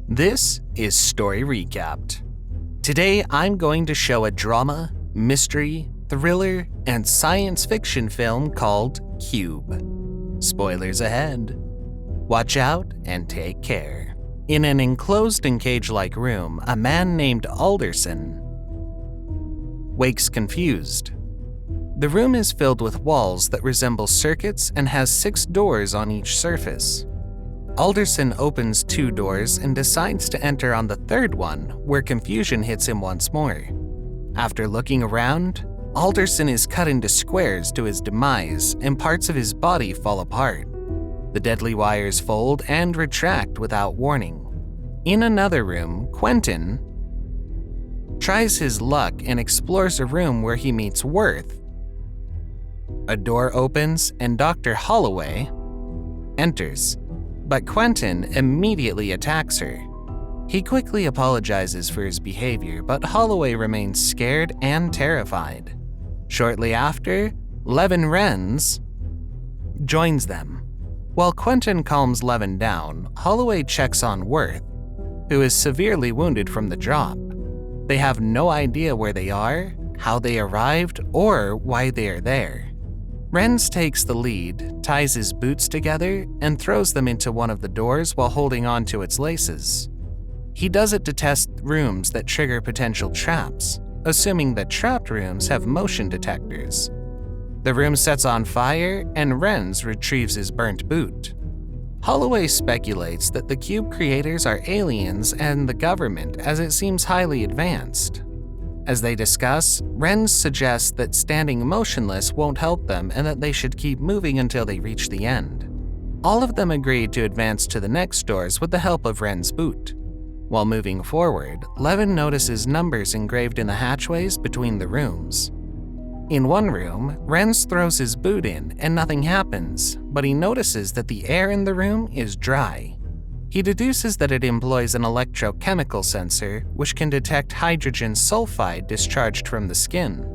This is Story Recapped. Today I'm going to show a drama, mystery, thriller, and science fiction film called Cube. Spoilers ahead. Watch out and take care. In an enclosed and cage-like room, a man named Alderson wakes confused. The room is filled with walls that resemble circuits and has 6 doors on each surface. Alderson opens 2 doors and decides to enter on the 3rd one, where confusion hits him once more. After looking around, Alderson is cut into squares to his demise, and parts of his body fall apart. The deadly wires fold and retract without warning. In another room, Quentin tries his luck and explores a room where he meets Worth. A door opens and Dr. Holloway enters, but Quentin immediately attacks her. He quickly apologizes for his behavior, but Holloway remains scared and terrified. Shortly after, Levin Renz joins them. While Quentin calms Levin down, Holloway checks on Worth, who is severely wounded from the drop. They have no idea where they are, how they arrived, or why they are there. Renz takes the lead, ties his boots together, and throws them into one of the doors while holding on to its laces. He does it to test rooms that trigger potential traps, assuming that trapped rooms have motion detectors. The room sets on fire, and Renz retrieves his burnt boot. Holloway speculates that the cube creators are aliens and the government, as it seems highly advanced. As they discuss, Renz suggests that standing motionless won't help them and that they should keep moving until they reach the end. All of them agree to advance to the next doors with the help of Renz's boot. While moving forward, Levin notices numbers engraved in the hatchways between the rooms. In one room, Renz throws his boot in and nothing happens, but he notices that the air in the room is dry. He deduces that it employs an electrochemical sensor, which can detect hydrogen sulfide discharged from the skin.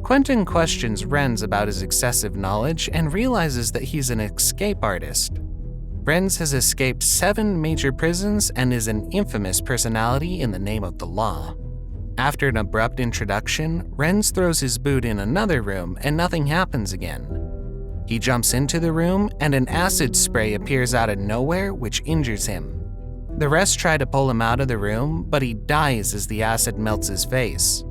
Quentin questions Renz about his excessive knowledge and realizes that he's an escape artist. Renz has escaped 7 major prisons and is an infamous personality in the name of the law. After an abrupt introduction, Renz throws his boot in another room and nothing happens again. He jumps into the room and an acid spray appears out of nowhere, which injures him. The rest try to pull him out of the room, but he dies as the acid melts his face.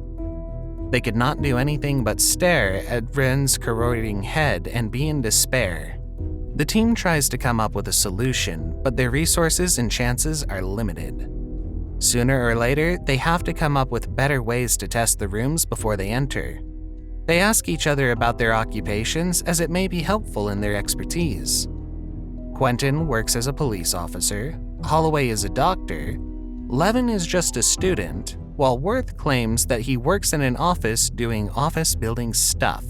They could not do anything but stare at Renz's corroding head and be in despair. The team tries to come up with a solution, but their resources and chances are limited. Sooner or later, they have to come up with better ways to test the rooms before they enter. They ask each other about their occupations, as it may be helpful in their expertise. Quentin works as a police officer, Holloway is a doctor, Levin is just a student, while Worth claims that he works in an office doing office building stuff.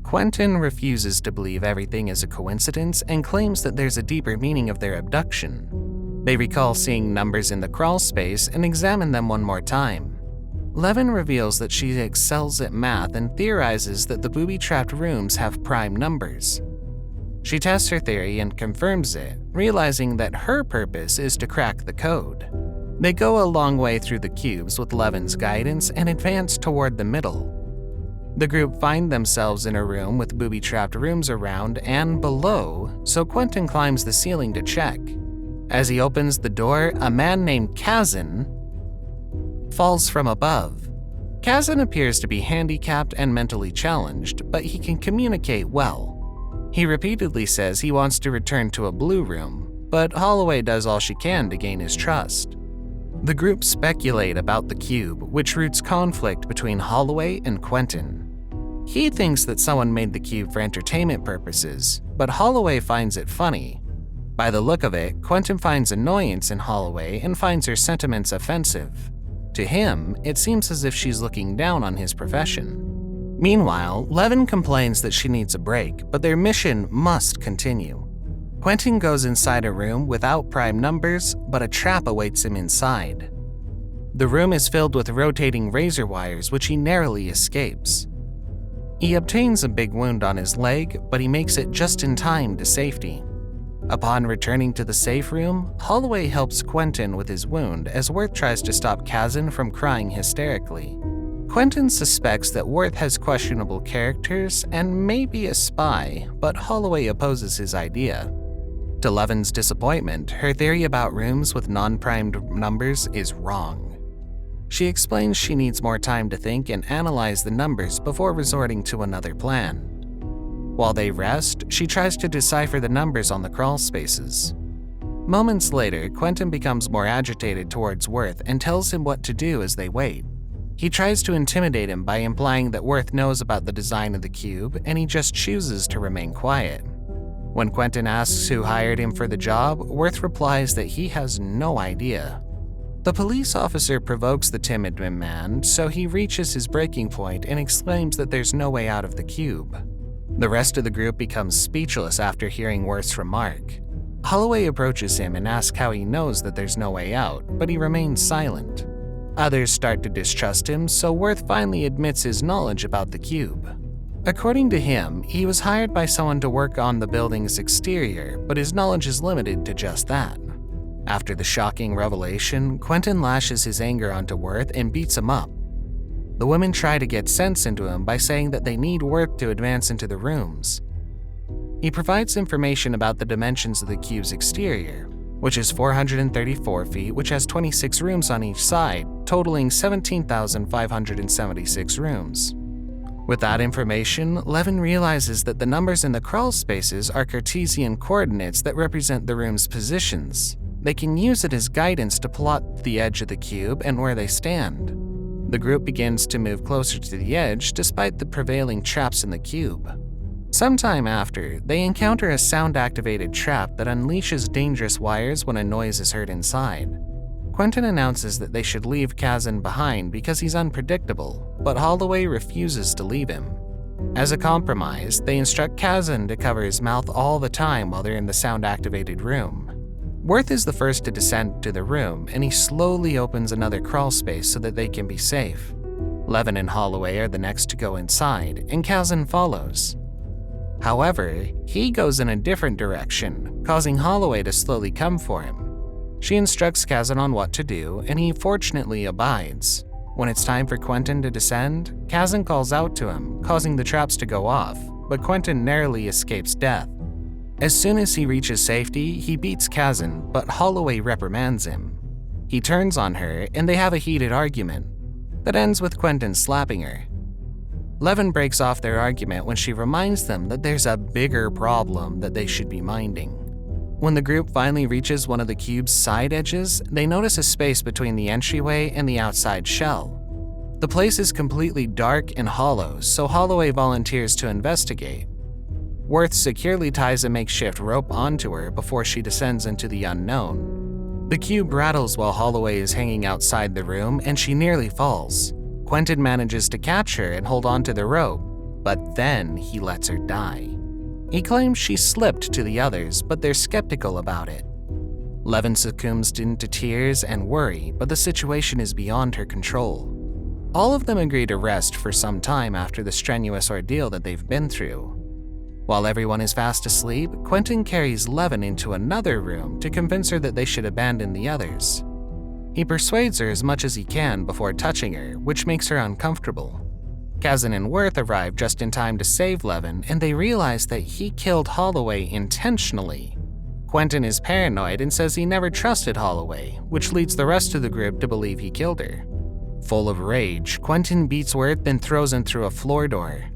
Quentin refuses to believe everything is a coincidence and claims that there's a deeper meaning of their abduction. They recall seeing numbers in the crawl space and examine them one more time. Levin reveals that she excels at math and theorizes that the booby-trapped rooms have prime numbers. She tests her theory and confirms it, realizing that her purpose is to crack the code. They go a long way through the cubes with Levin's guidance and advance toward the middle. The group find themselves in a room with booby-trapped rooms around and below, so Quentin climbs the ceiling to check. As he opens the door, a man named Kazan falls from above. Kazan appears to be handicapped and mentally challenged, but he can communicate well. He repeatedly says he wants to return to a blue room, but Holloway does all she can to gain his trust. The group speculate about the cube, which roots conflict between Holloway and Quentin. He thinks that someone made the cube for entertainment purposes, but Holloway finds it funny. By the look of it, Quentin finds annoyance in Holloway and finds her sentiments offensive. To him, it seems as if she's looking down on his profession. Meanwhile, Levin complains that she needs a break, but their mission must continue. Quentin goes inside a room without prime numbers, but a trap awaits him inside. The room is filled with rotating razor wires, which he narrowly escapes. He obtains a big wound on his leg, but he makes it just in time to safety. Upon returning to the safe room, Holloway helps Quentin with his wound as Worth tries to stop Kazan from crying hysterically. Quentin suspects that Worth has questionable characters and may be a spy, but Holloway opposes his idea. To Levin's disappointment, her theory about rooms with non-primed numbers is wrong. She explains she needs more time to think and analyze the numbers before resorting to another plan. While they rest, she tries to decipher the numbers on the crawl spaces. Moments later, Quentin becomes more agitated towards Worth and tells him what to do as they wait. He tries to intimidate him by implying that Worth knows about the design of the cube, and he just chooses to remain quiet. When Quentin asks who hired him for the job, Worth replies that he has no idea. The police officer provokes the timid man, so he reaches his breaking point and exclaims that there's no way out of the cube. The rest of the group becomes speechless after hearing Worth's remark. Holloway approaches him and asks how he knows that there's no way out, but he remains silent. Others start to distrust him, so Worth finally admits his knowledge about the cube. According to him, he was hired by someone to work on the building's exterior, but his knowledge is limited to just that. After the shocking revelation, Quentin lashes his anger onto Worth and beats him up. The women try to get sense into him by saying that they need Worth to advance into the rooms. He provides information about the dimensions of the cube's exterior, which is 434 feet, which has 26 rooms on each side, totaling 17,576 rooms. With that information, Levin realizes that the numbers in the crawl spaces are Cartesian coordinates that represent the room's positions. They can use it as guidance to plot the edge of the cube and where they stand. The group begins to move closer to the edge despite the prevailing traps in the cube. Sometime after, they encounter a sound-activated trap that unleashes dangerous wires when a noise is heard inside. Quentin announces that they should leave Kazan behind because he's unpredictable, but Holloway refuses to leave him. As a compromise, they instruct Kazan to cover his mouth all the time while they're in the sound-activated room. Worth is the first to descend to the room, and he slowly opens another crawl space so that they can be safe. Levin and Holloway are the next to go inside, and Kazan follows. However, he goes in a different direction, causing Holloway to slowly come for him. She instructs Kazan on what to do, and he fortunately abides. When it's time for Quentin to descend, Kazan calls out to him, causing the traps to go off, but Quentin narrowly escapes death. As soon as he reaches safety, he beats Kazan, but Holloway reprimands him. He turns on her, and they have a heated argument that ends with Quentin slapping her. Levin breaks off their argument when she reminds them that there's a bigger problem that they should be minding. When the group finally reaches one of the cube's side edges, they notice a space between the entryway and the outside shell. The place is completely dark and hollow, so Holloway volunteers to investigate. Worth securely ties a makeshift rope onto her before she descends into the unknown. The cube rattles while Holloway is hanging outside the room, and she nearly falls. Quentin manages to catch her and hold onto the rope, but then he lets her die. He claims she slipped to the others, but they're skeptical about it. Levin succumbs into tears and worry, but the situation is beyond her control. All of them agree to rest for some time after the strenuous ordeal that they've been through. While everyone is fast asleep, Quentin carries Levin into another room to convince her that they should abandon the others. He persuades her as much as he can before touching her, which makes her uncomfortable. Kazan and Worth arrive just in time to save Levin, and they realize that he killed Holloway intentionally. Quentin is paranoid and says he never trusted Holloway, which leads the rest of the group to believe he killed her. Full of rage, Quentin beats Worth and throws him through a floor door.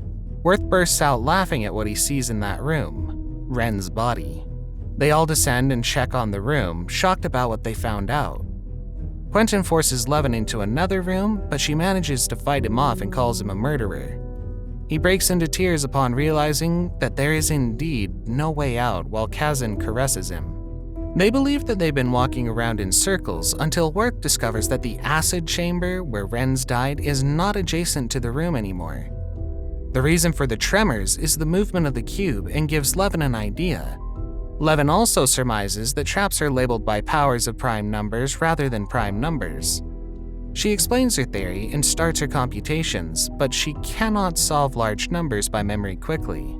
Worth bursts out laughing at what he sees in that room, Ren's body. They all descend and check on the room, shocked about what they found out. Quentin forces Levin into another room, but she manages to fight him off and calls him a murderer. He breaks into tears upon realizing that there is indeed no way out while Kazan caresses him. They believe that they've been walking around in circles until Worth discovers that the acid chamber where Ren's died is not adjacent to the room anymore. The reason for the tremors is the movement of the cube and gives Levin an idea. Levin also surmises that traps are labeled by powers of prime numbers rather than prime numbers. She explains her theory and starts her computations, but she cannot solve large numbers by memory quickly.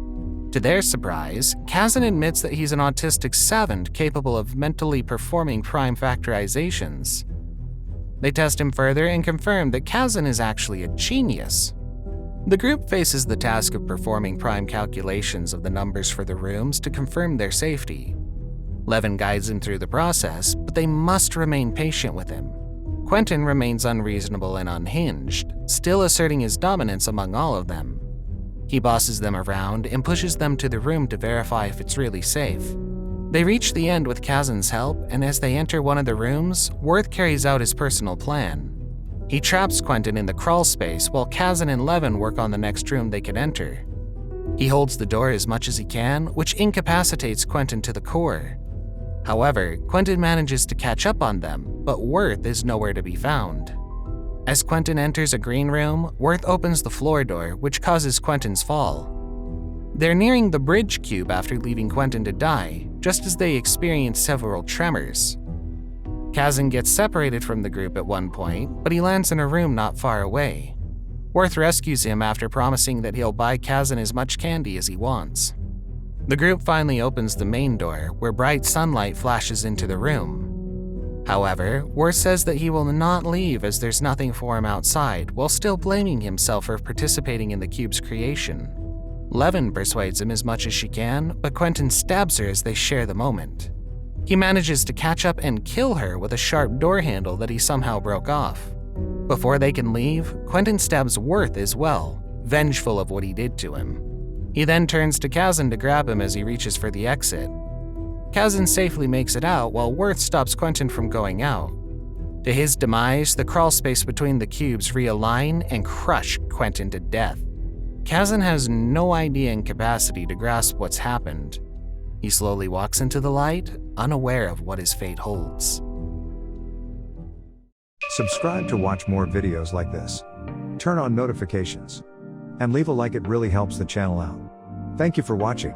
To their surprise, Kazan admits that he's an autistic savant capable of mentally performing prime factorizations. They test him further and confirm that Kazan is actually a genius. The group faces the task of performing prime calculations of the numbers for the rooms to confirm their safety. Levin guides him through the process, but they must remain patient with him. Quentin remains unreasonable and unhinged, still asserting his dominance among all of them. He bosses them around and pushes them to the room to verify if it's really safe. They reach the end with Kazan's help, and as they enter one of the rooms, Worth carries out his personal plan. He traps Quentin in the crawl space while Kazan and Levin work on the next room they can enter. He holds the door as much as he can, which incapacitates Quentin to the core. However, Quentin manages to catch up on them, but Worth is nowhere to be found. As Quentin enters a green room, Worth opens the floor door, which causes Quentin's fall. They're nearing the bridge cube after leaving Quentin to die, just as they experience several tremors. Kazan gets separated from the group at one point, but he lands in a room not far away. Worth rescues him after promising that he'll buy Kazan as much candy as he wants. The group finally opens the main door, where bright sunlight flashes into the room. However, Worth says that he will not leave as there's nothing for him outside, while still blaming himself for participating in the cube's creation. Levin persuades him as much as she can, but Quentin stabs her as they share the moment. He manages to catch up and kill her with a sharp door handle that he somehow broke off. Before they can leave, Quentin stabs Worth as well, vengeful of what he did to him. He then turns to Kazan to grab him as he reaches for the exit. Kazan safely makes it out while Worth stops Quentin from going out. To his demise, the crawl space between the cubes realign and crush Quentin to death. Kazan has no idea and capacity to grasp what's happened. He slowly walks into the light, unaware of what his fate holds. Subscribe to watch more videos like this. Turn on notifications. And leave a like, it really helps the channel out. Thank you for watching.